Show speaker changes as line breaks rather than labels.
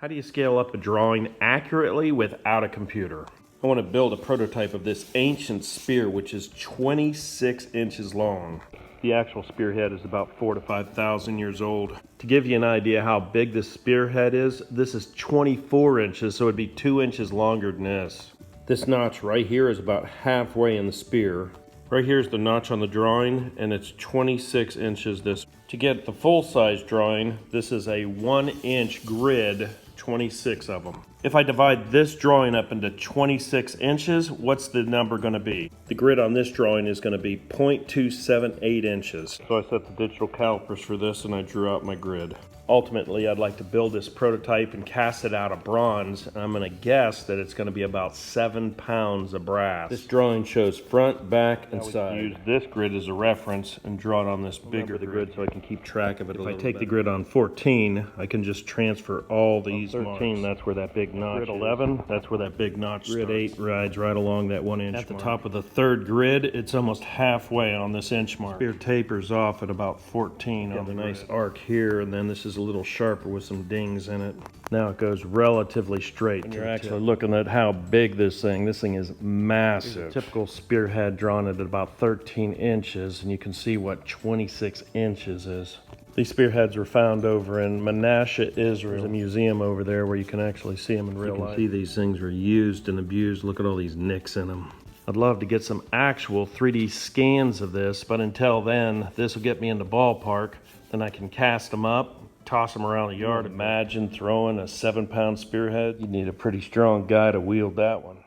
How do you scale up a drawing accurately without a computer? I want to build a prototype of this ancient spear, which is 26 inches long. The actual spearhead is about 4,000 to 5,000 years old. To give you an idea how big this spearhead is, this is 24 inches, so it'd be 2 inches longer than this. This notch right here is about halfway in the spear. Right here is the notch on the drawing, and it's 26 inches this. To get the full-size drawing, this is a 1-inch grid, 26 of them. If I divide this drawing up into 26 inches, what's the number going to be? The grid on this drawing is going to be 0.278 inches. So I set the digital calipers for this and I drew out my grid. Ultimately, I'd like to build this prototype and cast it out of bronze. And I'm going to guess that it's going to be about 7 pounds of brass. This drawing shows front, back, and side. Use this grid as a reference and draw it on this bigger grid so I can keep track of it. If I take the grid on 14, I can just transfer all these. On 13, that's where that big notch. Grid 11, that's where that big notch. Grid 8 rides right along that 1 inch. At the top of the third grid, it's almost halfway on this inch mark. Spear tapers off at about 14 on the nice arc here, and then this is a little sharper with some dings in it. Now it goes relatively straight. And you're actually looking at how big this thing is massive. A typical spearhead drawn at about 13 inches, and you can see what 26 inches is. These spearheads were found over in Menashe, Israel. There's a museum over there where you can actually see them in real life. You can see these things were used and abused. Look at all these nicks in them. I'd love to get some actual 3D scans of this, but until then, this will get me in the ballpark. Then I can cast them up, toss them around the yard. Imagine throwing a 7-pound spearhead. You'd need a pretty strong guy to wield that one.